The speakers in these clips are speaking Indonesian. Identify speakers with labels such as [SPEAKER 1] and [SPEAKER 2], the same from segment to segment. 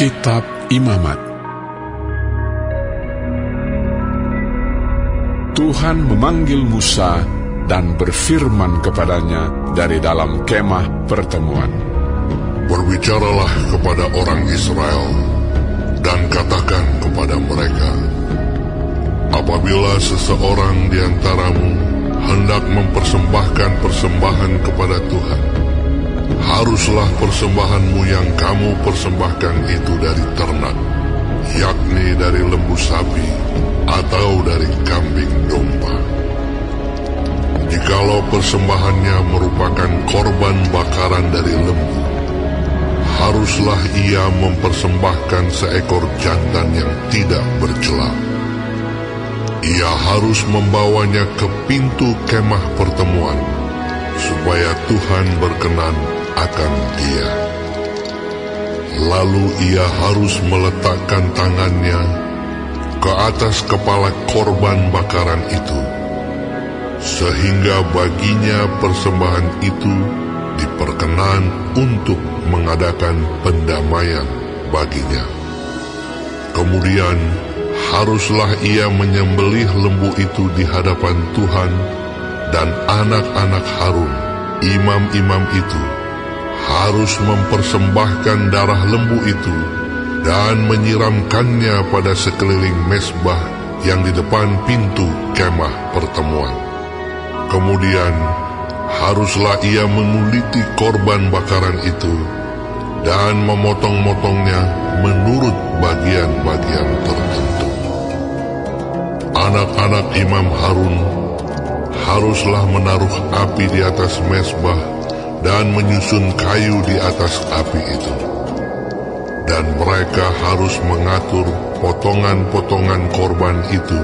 [SPEAKER 1] Kitab Imamat. Tuhan memanggil Musa dan berfirman kepadanya dari dalam kemah pertemuan.
[SPEAKER 2] Berbicaralah kepada orang Israel dan katakan kepada mereka, apabila seseorang di antaramu hendak mempersembahkan persembahan kepada Tuhan, haruslah persembahanmu yang kamu persembahkan itu dari ternak, yakni dari lembu sapi atau dari kambing domba. Jikalau persembahannya merupakan korban bakaran dari lembu, haruslah ia mempersembahkan seekor jantan yang tidak bercela. Ia harus membawanya ke pintu kemah pertemuan, supaya Tuhan berkenan akan dia. Lalu ia harus meletakkan tangannya ke atas kepala korban bakaran itu, sehingga baginya persembahan itu diperkenan untuk mengadakan pendamaian baginya. Kemudian haruslah ia menyembelih lembu itu di hadapan Tuhan, dan anak-anak Harun, imam-imam itu, harus mempersembahkan darah lembu itu dan menyiramkannya pada sekeliling mezbah yang di depan pintu kemah pertemuan. Kemudian haruslah ia menguliti korban bakaran itu dan memotong-motongnya menurut bagian-bagian tertentu. Anak-anak Imam Harun haruslah menaruh api di atas mezbah dan menyusun kayu di atas api itu. Dan mereka harus mengatur potongan-potongan korban itu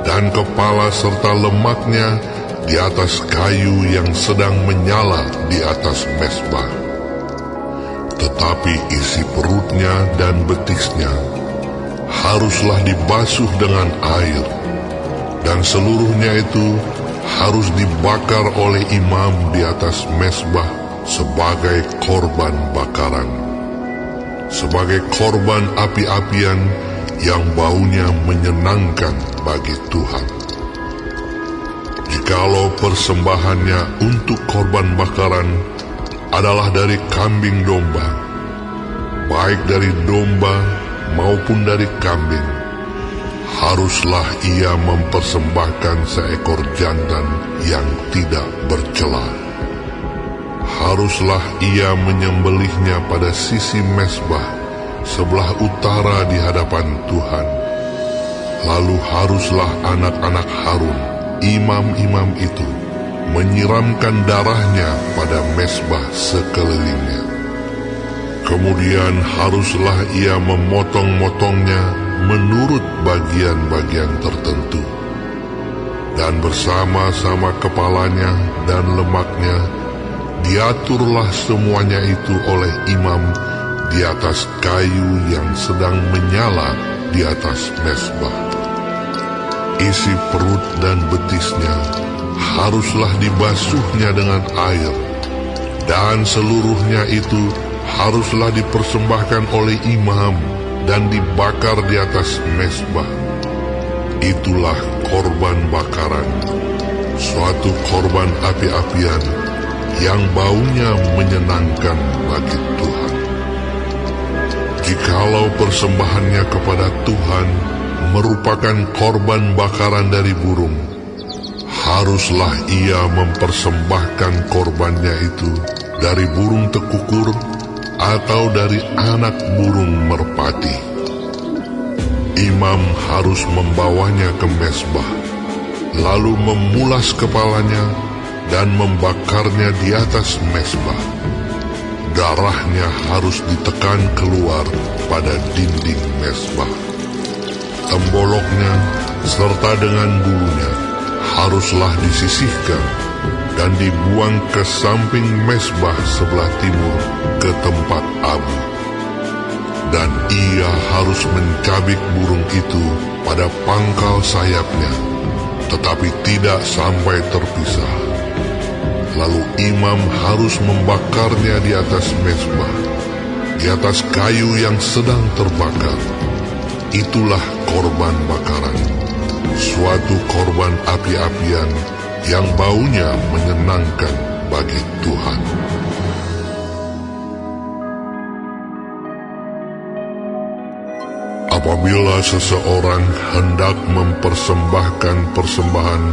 [SPEAKER 2] dan kepala serta lemaknya di atas kayu yang sedang menyala di atas mezbah. Tetapi isi perutnya dan betisnya haruslah dibasuh dengan air, dan seluruhnya itu harus dibakar oleh imam di atas mezbah sebagai korban bakaran, sebagai korban api-apian yang baunya menyenangkan bagi Tuhan. Jikalau persembahannya untuk korban bakaran adalah dari kambing domba, baik dari domba maupun dari kambing, haruslah ia mempersembahkan seekor jantan yang tidak bercela. Haruslah ia menyembelihnya pada sisi mezbah sebelah utara di hadapan Tuhan. Lalu haruslah anak-anak Harun, imam-imam itu, menyiramkan darahnya pada mezbah sekelilingnya. Kemudian haruslah ia memotong-motongnya menurut bagian-bagian tertentu, dan bersama-sama kepalanya dan lemaknya diaturlah semuanya itu oleh imam di atas kayu yang sedang menyala di atas mezbah. Isi perut dan betisnya haruslah dibasuhnya dengan air, dan seluruhnya itu haruslah dipersembahkan oleh imam dan dibakar di atas mezbah. Itulah korban bakaran, suatu korban api-apian yang baunya menyenangkan bagi Tuhan. Jikalau persembahannya kepada Tuhan merupakan korban bakaran dari burung, haruslah ia mempersembahkan korbannya itu dari burung tekukur atau dari anak burung merpati. Imam harus membawanya ke mezbah, lalu memulas kepalanya dan membakarnya di atas mezbah. Darahnya harus ditekan keluar pada dinding mezbah. Temboloknya serta dengan bulunya haruslah disisihkan dan dibuang ke samping mezbah sebelah timur ke tempat abu. Dan ia harus mencabik burung itu pada pangkal sayapnya, tetapi tidak sampai terpisah. Lalu imam harus membakarnya di atas mezbah. di atas kayu yang sedang terbakar. Itulah korban bakaran, suatu korban api-apian yang baunya menyenangkan bagi Tuhan. Apabila seseorang hendak mempersembahkan persembahan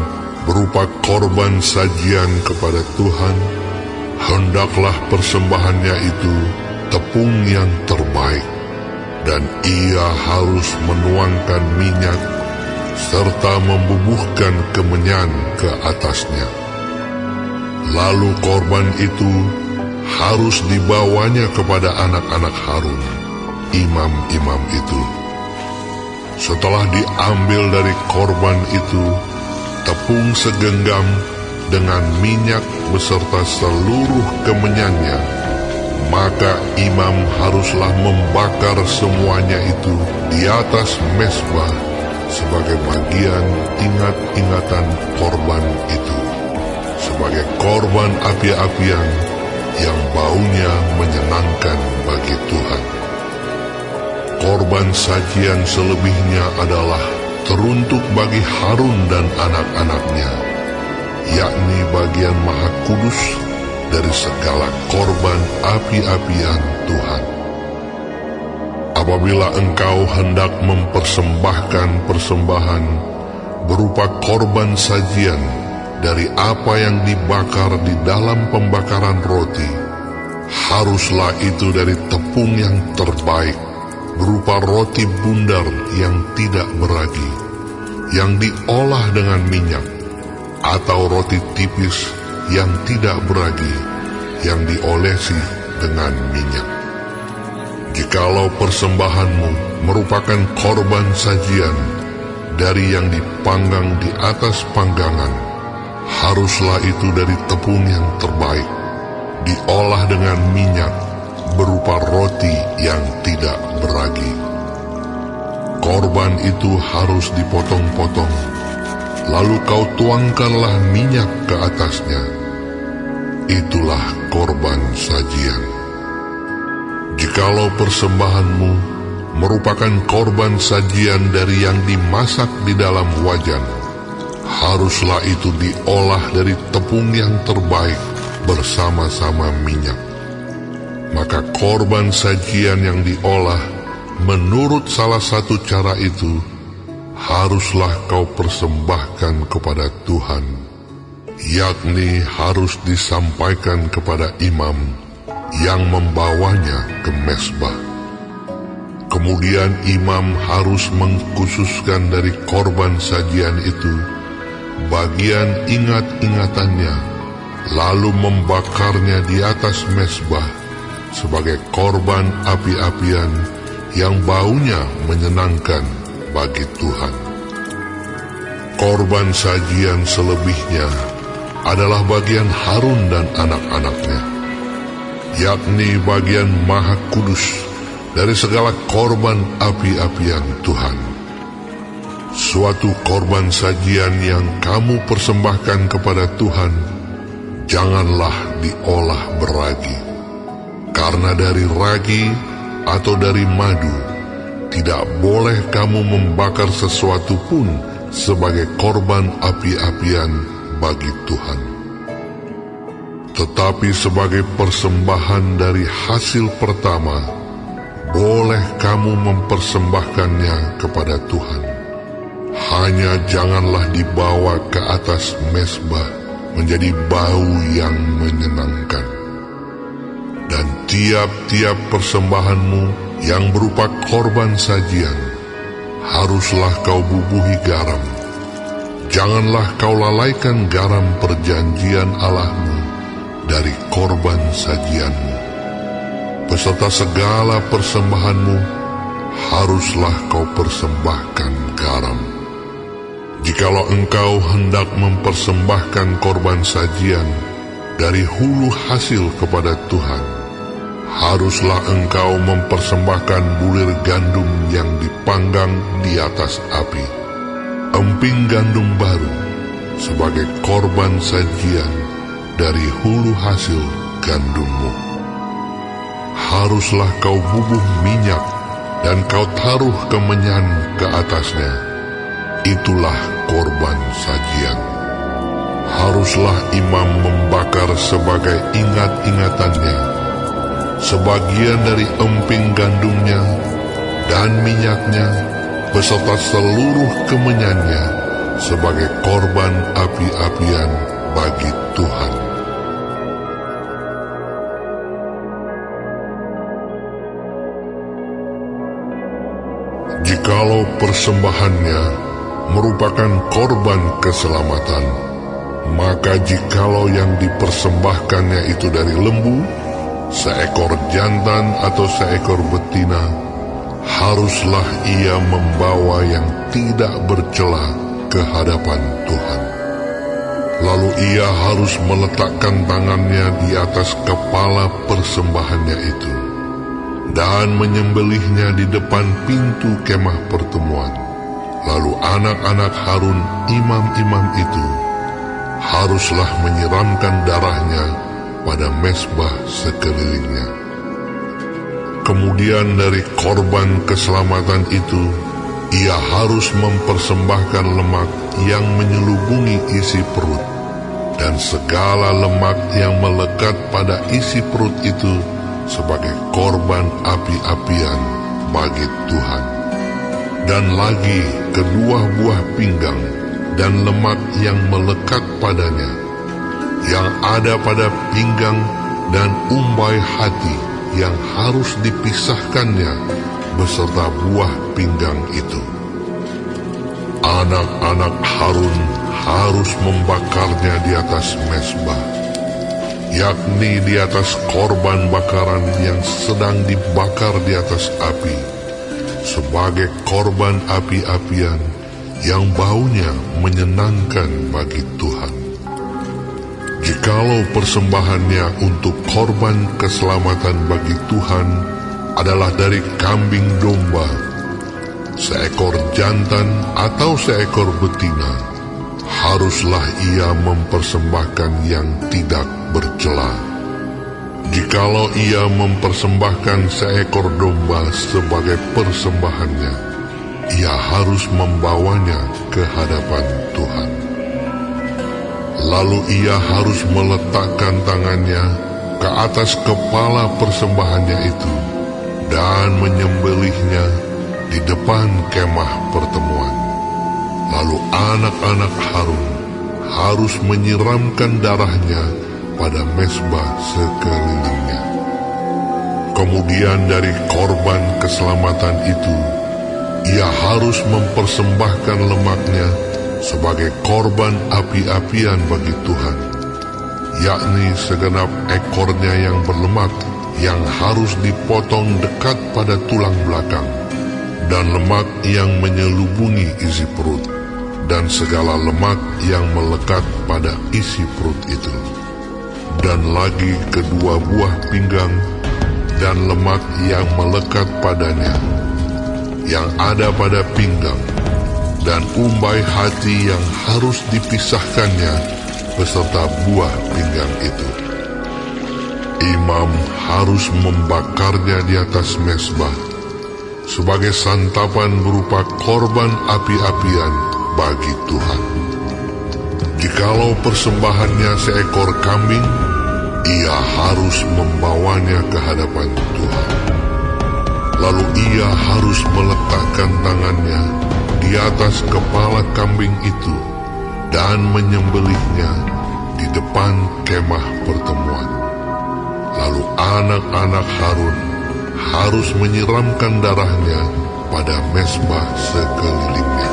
[SPEAKER 2] berupa korban sajian kepada Tuhan, hendaklah persembahannya itu tepung yang terbaik, dan ia harus menuangkan minyak serta membubuhkan kemenyan ke atasnya. Lalu korban itu harus dibawanya kepada anak-anak Harun, imam-imam itu. Setelah diambil dari korban itu tepung segenggam dengan minyak beserta seluruh kemenyannya, maka imam haruslah membakar semuanya itu di atas mezbah sebagai bagian ingat-ingatan korban itu, sebagai korban api-apian yang baunya menyenangkan bagi Tuhan. Korban sajian selebihnya adalah teruntuk bagi Harun dan anak-anaknya, yakni bagian maha kudus dari segala korban api-apian Tuhan. Apabila engkau hendak mempersembahkan persembahan berupa korban sajian dari apa yang dibakar di dalam pembakaran roti, haruslah itu dari tepung yang terbaik, berupa roti bundar yang tidak beragi, yang diolah dengan minyak, atau roti tipis yang tidak beragi, yang diolesi dengan minyak. Jikalau persembahanmu merupakan korban sajian dari yang dipanggang di atas panggangan, haruslah itu dari tepung yang terbaik, diolah dengan minyak, berupa roti yang tidak beragi. Korban itu harus dipotong-potong, lalu kau tuangkanlah minyak ke atasnya. Itulah korban sajian. Jikalau persembahanmu merupakan korban sajian dari yang dimasak di dalam wajan, haruslah itu diolah dari tepung yang terbaik bersama-sama minyak. Maka korban sajian yang diolah menurut salah satu cara itu haruslah kau persembahkan kepada Tuhan, yakni harus disampaikan kepada imam yang membawanya ke mezbah. Kemudian imam harus mengkhususkan dari korban sajian itu bagian ingat-ingatannya, lalu membakarnya di atas mezbah sebagai korban api-apian yang baunya menyenangkan bagi Tuhan. Korban sajian selebihnya adalah bagian Harun dan anak-anaknya, yakni bagian maha kudus dari segala korban api-apian Tuhan. Suatu korban sajian yang kamu persembahkan kepada Tuhan, janganlah diolah beragi. Karena dari ragi atau dari madu, tidak boleh kamu membakar sesuatu pun sebagai korban api-apian bagi Tuhan. Tetapi sebagai persembahan dari hasil pertama, boleh kamu mempersembahkannya kepada Tuhan. Hanya janganlah dibawa ke atas mezbah menjadi bau yang menyenangkan. Dan tiap-tiap persembahanmu yang berupa korban sajian, haruslah kau bubuhi garam. Janganlah kau lalaikan garam perjanjian Allahmu dari korban sajianmu. Beserta segala persembahanmu, haruslah kau persembahkan garam. Jikalau engkau hendak mempersembahkan korban sajian dari hulu hasil kepada Tuhan, haruslah engkau mempersembahkan bulir gandum yang dipanggang di atas api, emping gandum baru, sebagai korban sajian dari hulu hasil gandummu. haruslah kau bubuh minyak dan kau taruh kemenyan ke atasnya. Itulah korban sajian. Haruslah imam membakar sebagai ingat-ingatannya sebagian dari emping gandumnya dan minyaknya beserta seluruh kemenyannya sebagai korban api-apian bagi Tuhan. Jikalau persembahannya merupakan korban keselamatan, maka jikalau yang dipersembahkannya itu dari lembu, seekor jantan atau seekor betina, haruslah ia membawa yang tidak bercela ke hadapan Tuhan. Lalu ia harus meletakkan tangannya di atas kepala persembahannya itu dan menyembelihnya di depan pintu kemah pertemuan. Lalu anak-anak Harun, imam-imam itu, haruslah menyiramkan darahnya pada mezbah sekelilingnya. Kemudian dari korban keselamatan itu, ia harus mempersembahkan lemak yang menyelubungi isi perut, dan segala lemak yang melekat pada isi perut itu sebagai korban api-apian bagi Tuhan. Dan lagi kedua buah pinggang dan lemak yang melekat padanya, yang ada pada pinggang dan umbai hati yang harus dipisahkannya beserta buah pinggang itu. Anak-anak Harun harus membakarnya di atas mezbah, yakni di atas korban bakaran yang sedang dibakar di atas api, sebagai korban api-apian yang baunya menyenangkan bagi Tuhan. Jikalau persembahannya untuk korban keselamatan bagi Tuhan adalah dari kambing domba, seekor jantan atau seekor betina, haruslah ia mempersembahkan yang tidak bercela. Jikalau ia mempersembahkan seekor domba sebagai persembahannya, ia harus membawanya ke hadapan Tuhan. Lalu ia harus meletakkan tangannya ke atas kepala persembahannya itu dan menyembelihnya di depan kemah pertemuan. Lalu anak-anak Harun harus menyiramkan darahnya pada mezbah sekelilingnya. Kemudian dari korban keselamatan itu, ia harus mempersembahkan lemaknya sebagai korban api-apian bagi Tuhan, yakni segenap ekornya yang berlemak yang harus dipotong dekat pada tulang belakang, dan lemak yang menyelubungi isi perut, dan segala lemak yang melekat pada isi perut itu, dan lagi kedua buah pinggang dan lemak yang melekat padanya, yang ada pada pinggang, dan umbai hati yang harus dipisahkannya beserta buah pinggang itu. Imam harus membakarnya di atas mezbah sebagai santapan berupa korban api-apian bagi Tuhan. Jikalau persembahannya seekor kambing, ia harus membawanya ke hadapan Tuhan. Lalu ia harus meletakkan tangannya di atas kepala kambing itu dan menyembelihnya di depan kemah pertemuan. Lalu anak-anak Harun harus menyiramkan darahnya pada mezbah sekelilingnya.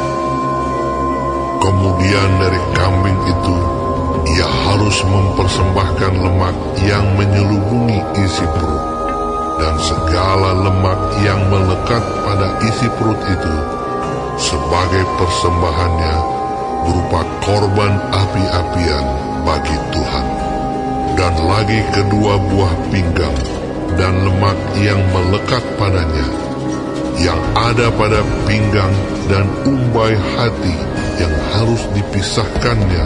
[SPEAKER 2] Kemudian dari kambing itu, ia harus mempersembahkan lemak yang menyelubungi isi perut, dan segala lemak yang melekat pada isi perut itu sebagai persembahannya berupa korban api-apian bagi Tuhan. Dan lagi kedua buah pinggang dan lemak yang melekat padanya, yang ada pada pinggang dan umbai hati yang harus dipisahkannya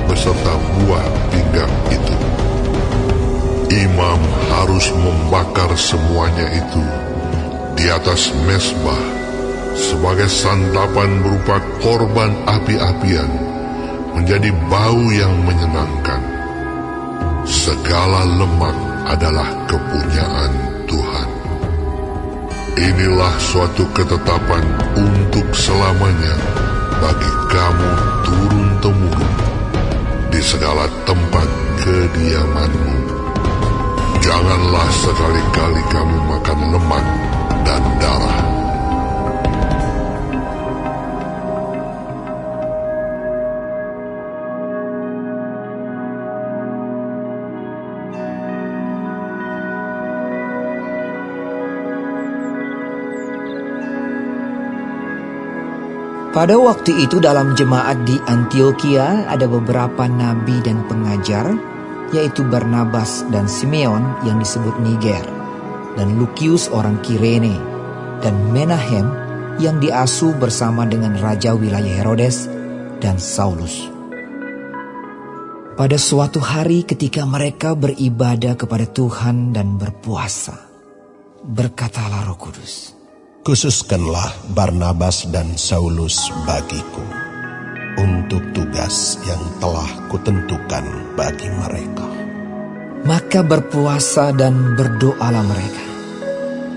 [SPEAKER 2] beserta buah pinggang itu. imam harus membakar semuanya itu di atas mezbah sebagai santapan berupa korban api-apian, menjadi bau yang menyenangkan. Segala lemak adalah kepunyaan Tuhan. Inilah suatu ketetapan untuk selamanya bagi kamu turun-temurun di segala tempat kediamanmu. Janganlah sekali-kali kamu makan lemak dan darah.
[SPEAKER 3] Pada waktu itu dalam jemaat di Antioquia ada beberapa nabi dan pengajar, yaitu Barnabas dan Simeon yang disebut Niger, dan Lukius orang Kirene, dan Menahem yang diasuh bersama dengan raja wilayah Herodes dan Saulus. Pada suatu hari ketika mereka beribadah kepada Tuhan dan berpuasa, berkatalah Roh Kudus,
[SPEAKER 4] "Khususkanlah Barnabas dan Saulus bagiku untuk tugas yang telah kutentukan bagi mereka."
[SPEAKER 3] Maka berpuasa dan berdoalah mereka.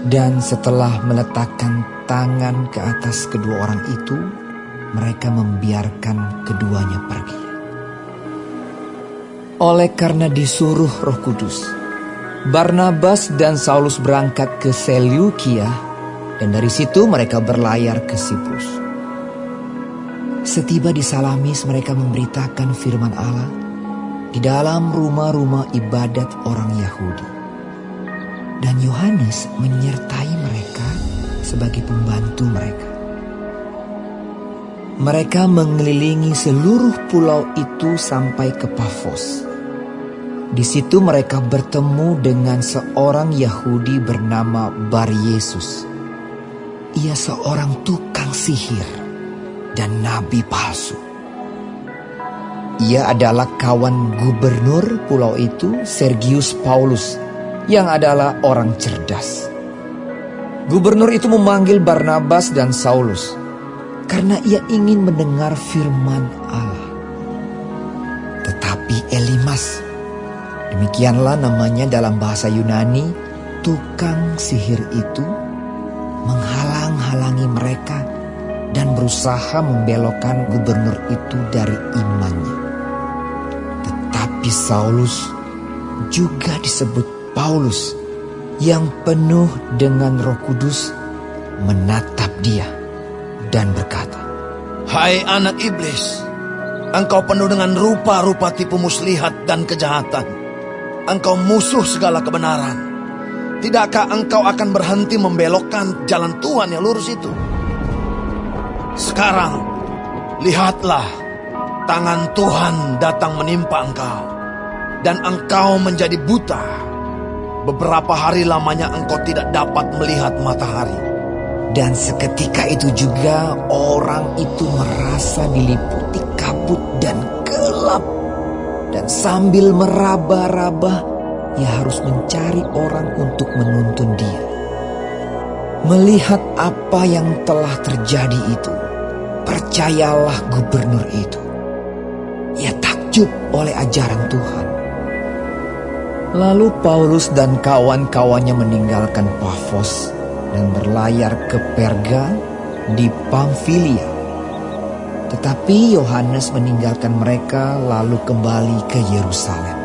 [SPEAKER 3] Dan setelah meletakkan tangan ke atas kedua orang itu, mereka membiarkan keduanya pergi. Oleh karena disuruh Roh Kudus, Barnabas dan Saulus berangkat ke Seleukia, dan dari situ mereka berlayar ke Siprus. Setiba di Salamis mereka memberitakan firman Allah di dalam rumah-rumah ibadat orang Yahudi. Dan Yohanes menyertai mereka sebagai pembantu mereka. Mereka mengelilingi seluruh pulau itu sampai ke Pafos. Di situ mereka bertemu dengan seorang Yahudi bernama Bar-Yesus. Ia seorang tukang sihir dan nabi palsu. Ia adalah kawan gubernur pulau itu, Sergius Paulus, yang adalah orang cerdas. Gubernur itu memanggil Barnabas dan Saulus karena ia ingin mendengar firman Allah. Tetapi Elimas, demikianlah namanya dalam bahasa Yunani, tukang sihir itu, menghalang-halangi mereka dan berusaha membelokkan gubernur itu dari imannya. Tetapi Saulus, juga disebut Paulus, yang penuh dengan Roh Kudus, menatap dia dan berkata,
[SPEAKER 5] "Hai anak iblis, engkau penuh dengan rupa-rupa tipu muslihat dan kejahatan. Engkau musuh segala kebenaran. Tidakkah engkau akan berhenti membelokkan jalan Tuhan yang lurus itu? Sekarang, lihatlah, tangan Tuhan datang menimpa engkau, dan engkau menjadi buta. Beberapa hari lamanya engkau tidak dapat melihat matahari."
[SPEAKER 3] Dan seketika itu juga orang itu merasa diliputi kabut dan gelap. Dan sambil meraba-raba, ia harus mencari orang untuk menuntun dia. Melihat apa yang telah terjadi itu, percayalah gubernur itu. Ia takjub oleh ajaran Tuhan. Lalu Paulus dan kawan-kawannya meninggalkan Pafos dan berlayar ke Perga di Pamfilia. Tetapi Yohanes meninggalkan mereka lalu kembali ke Yerusalem.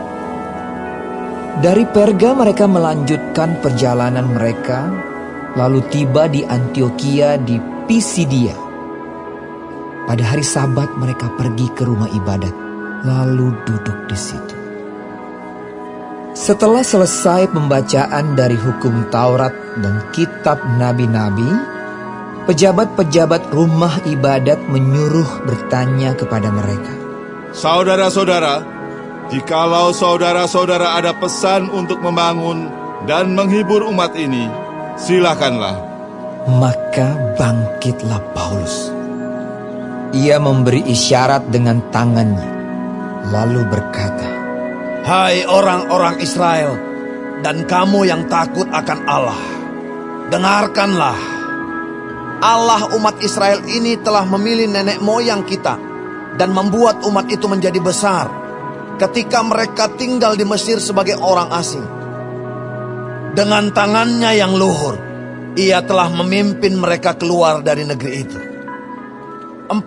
[SPEAKER 3] Dari Perga mereka melanjutkan perjalanan mereka, lalu tiba di Antioquia di Pisidia. Pada hari Sabat mereka pergi ke rumah ibadat, lalu duduk di situ. Setelah selesai pembacaan dari hukum Taurat dan kitab nabi-nabi, pejabat-pejabat rumah ibadat menyuruh bertanya kepada mereka,
[SPEAKER 6] "Saudara-saudara, jikalau saudara-saudara ada pesan untuk membangun dan menghibur umat ini, silakanlah."
[SPEAKER 3] Maka bangkitlah Paulus. Ia memberi isyarat dengan tangannya, lalu berkata,
[SPEAKER 5] "Hai orang-orang Israel dan kamu yang takut akan Allah, dengarkanlah. Allah umat Israel ini telah memilih nenek moyang kita dan membuat umat itu menjadi besar ketika mereka tinggal di Mesir sebagai orang asing. Dengan tangannya yang luhur, Ia telah memimpin mereka keluar dari negeri itu. 40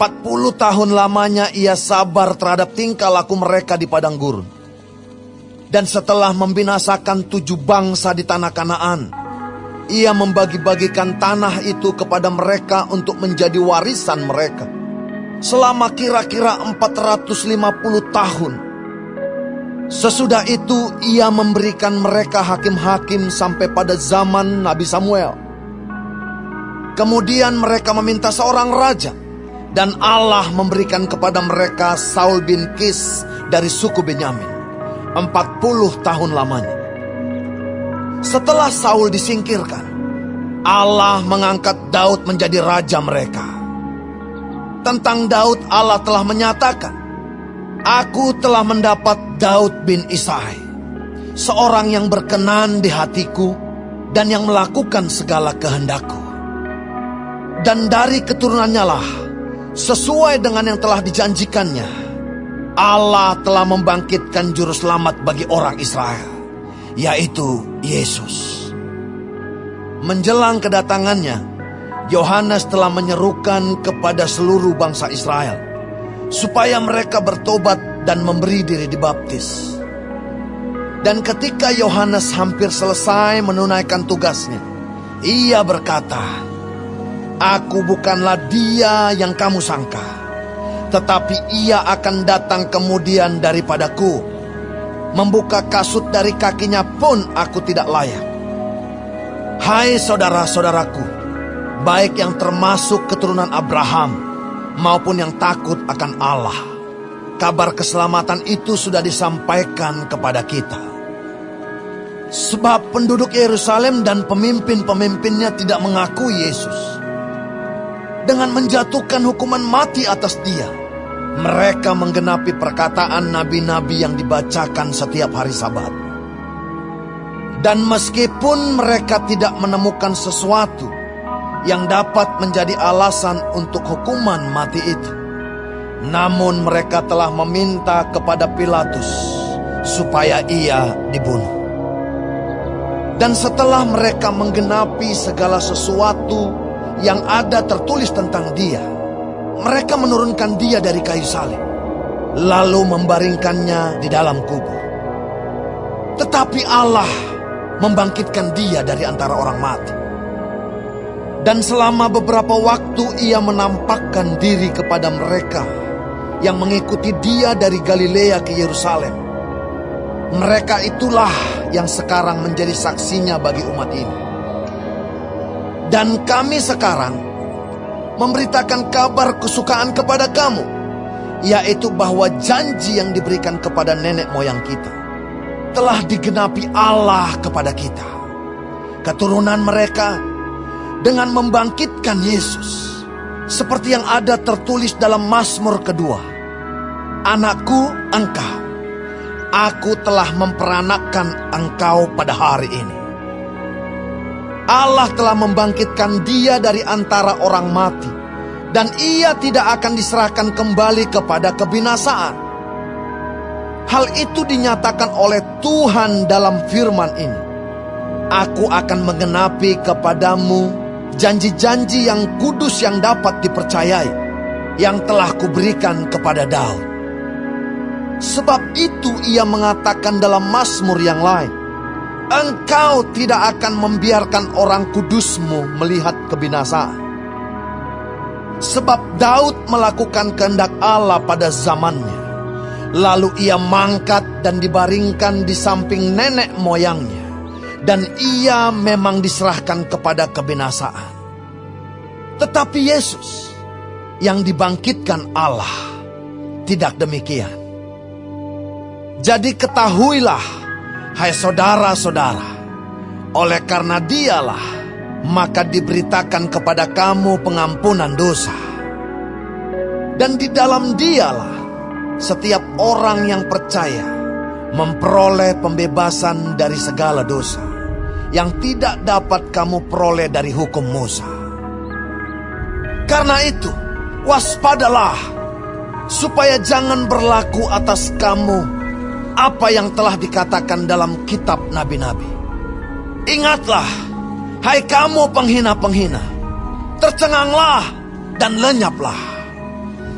[SPEAKER 5] tahun lamanya Ia sabar terhadap tingkah laku mereka di padang gurun. Dan setelah membinasakan 7 bangsa di tanah Kanaan, Ia membagi-bagikan tanah itu kepada mereka untuk menjadi warisan mereka selama kira-kira 450 tahun. Sesudah itu Ia memberikan mereka hakim-hakim sampai pada zaman Nabi Samuel. Kemudian mereka meminta seorang raja, dan Allah memberikan kepada mereka Saul bin Kis dari suku Benyamin 40 tahun lamanya. Setelah Saul disingkirkan, Allah mengangkat Daud menjadi raja mereka. Tentang Daud Allah telah menyatakan, Aku telah mendapat Daud bin Isai, seorang yang berkenan di hatiku dan yang melakukan segala kehendakku. Dan dari keturunannya lah, sesuai dengan yang telah dijanjikannya, Allah telah membangkitkan juru selamat bagi orang Israel, yaitu Yesus. Menjelang kedatangannya, Yohanes telah menyerukan kepada seluruh bangsa Israel supaya mereka bertobat dan memberi diri dibaptis. Dan ketika Yohanes hampir selesai menunaikan tugasnya, ia berkata, Aku bukanlah dia yang kamu sangka, tetapi ia akan datang kemudian daripadaku. Membuka kasut dari kakinya pun aku tidak layak. Hai saudara-saudaraku, baik yang termasuk keturunan Abraham maupun yang takut akan Allah, kabar keselamatan itu sudah disampaikan kepada kita. Sebab penduduk Yerusalem dan pemimpin-pemimpinnya tidak mengakui Yesus. Dengan menjatuhkan hukuman mati atas Dia, mereka menggenapi perkataan nabi-nabi yang dibacakan setiap hari Sabat. Dan meskipun mereka tidak menemukan sesuatu yang dapat menjadi alasan untuk hukuman mati itu, namun mereka telah meminta kepada Pilatus supaya ia dibunuh. Dan setelah mereka menggenapi segala sesuatu yang ada tertulis tentang Dia, mereka menurunkan Dia dari kayu salib, lalu membaringkannya di dalam kubur. Tetapi Allah membangkitkan Dia dari antara orang mati. Dan selama beberapa waktu Ia menampakkan diri kepada mereka yang mengikuti Dia dari Galilea ke Yerusalem. Mereka itulah yang sekarang menjadi saksinya bagi umat ini. Dan kami sekarang memberitakan kabar kesukaan kepada kamu, yaitu bahwa janji yang diberikan kepada nenek moyang kita telah digenapi Allah kepada kita, keturunan mereka, dengan membangkitkan Yesus, seperti yang ada tertulis dalam Mazmur kedua. Anakku, engkau, aku telah memperanakkan engkau pada hari ini. Allah telah membangkitkan Dia dari antara orang mati, dan Ia tidak akan diserahkan kembali kepada kebinasaan. Hal itu dinyatakan oleh Tuhan dalam firman ini. Aku akan menggenapi kepadamu janji-janji yang kudus yang dapat dipercayai, yang telah kuberikan kepada Daud. Sebab itu Ia mengatakan dalam Mazmur yang lain, Engkau tidak akan membiarkan orang kudusmu melihat kebinasaan. Sebab Daud melakukan kehendak Allah pada zamannya, lalu ia mangkat dan dibaringkan di samping nenek moyangnya, dan ia memang diserahkan kepada kebinasaan. Tetapi Yesus yang dibangkitkan Allah tidak demikian. Jadi ketahuilah, hai saudara-saudara, oleh karena Dialah maka diberitakan kepada kamu pengampunan dosa. Dan di dalam Dialah setiap orang yang percaya memperoleh pembebasan dari segala dosa yang tidak dapat kamu peroleh dari hukum Musa. Karena itu, waspadalah, supaya jangan berlaku atas kamu apa yang telah dikatakan dalam kitab nabi-nabi. Ingatlah, hai kamu penghina-penghina, tercenganglah dan lenyaplah.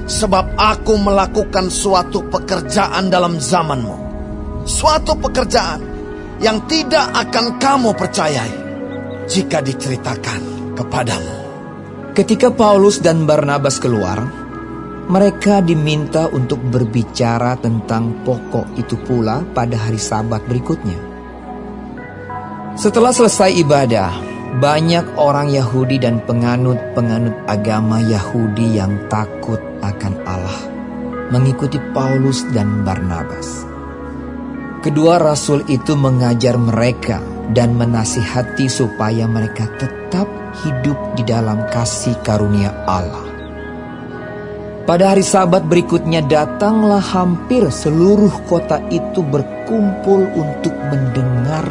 [SPEAKER 5] Sebab aku melakukan suatu pekerjaan dalam zamanmu, suatu pekerjaan yang tidak akan kamu percayai jika diceritakan kepadamu.
[SPEAKER 3] Ketika Paulus dan Barnabas keluar, mereka diminta untuk berbicara tentang pokok itu pula pada hari Sabat berikutnya. Setelah selesai ibadah, banyak orang Yahudi dan penganut-penganut agama Yahudi yang takut akan Allah mengikuti Paulus dan Barnabas. Kedua rasul itu mengajar mereka dan menasihati supaya mereka tetap hidup di dalam kasih karunia Allah. Pada hari Sabat berikutnya datanglah hampir seluruh kota itu berkumpul untuk mendengar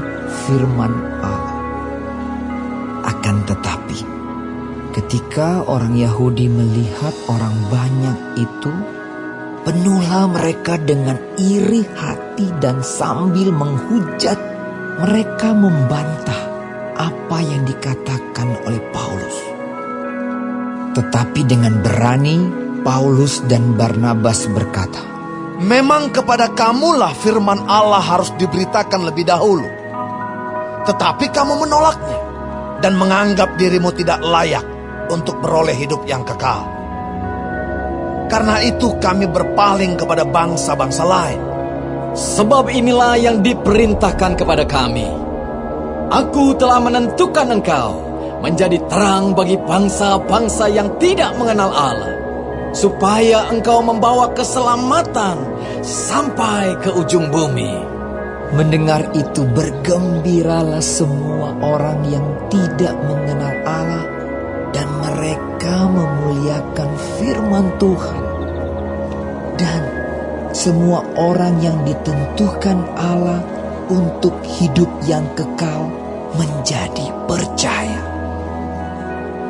[SPEAKER 3] firman Allah. Akan tetapi, ketika orang Yahudi melihat orang banyak itu, penuhlah mereka dengan iri hati dan sambil menghujat, mereka membantah apa yang dikatakan oleh Paulus. Tetapi dengan berani, Paulus dan Barnabas berkata,
[SPEAKER 5] memang kepada kamulah firman Allah harus diberitakan lebih dahulu. Tetapi kamu menolaknya dan menganggap dirimu tidak layak untuk beroleh hidup yang kekal. Karena itu kami berpaling kepada bangsa-bangsa lain.
[SPEAKER 7] Sebab inilah yang diperintahkan kepada kami. Aku telah menentukan engkau menjadi terang bagi bangsa-bangsa yang tidak mengenal Allah, supaya engkau membawa keselamatan sampai ke ujung bumi.
[SPEAKER 3] mendengar itu bergembiralah semua orang yang tidak mengenal Allah, dan mereka memuliakan firman Tuhan. Dan semua orang yang ditentukan Allah untuk hidup yang kekal menjadi percaya.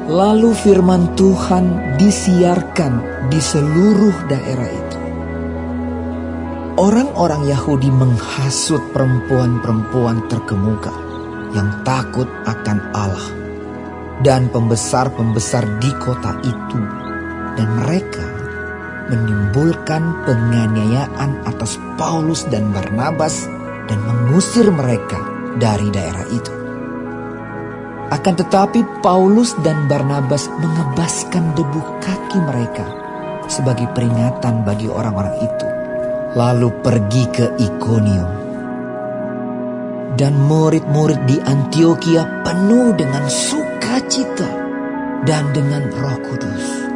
[SPEAKER 3] Lalu firman Tuhan disiarkan di seluruh daerah itu. Orang-orang Yahudi menghasut perempuan-perempuan terkemuka yang takut akan Allah dan pembesar-pembesar di kota itu, dan mereka menimbulkan penganiayaan atas Paulus dan Barnabas dan mengusir mereka dari daerah itu. Akan tetapi Paulus dan Barnabas mengebaskan debu kaki mereka sebagai peringatan bagi orang-orang itu, lalu pergi ke Ikonium. Dan murid-murid di Antiokhia penuh dengan sukacita dan dengan Roh Kudus.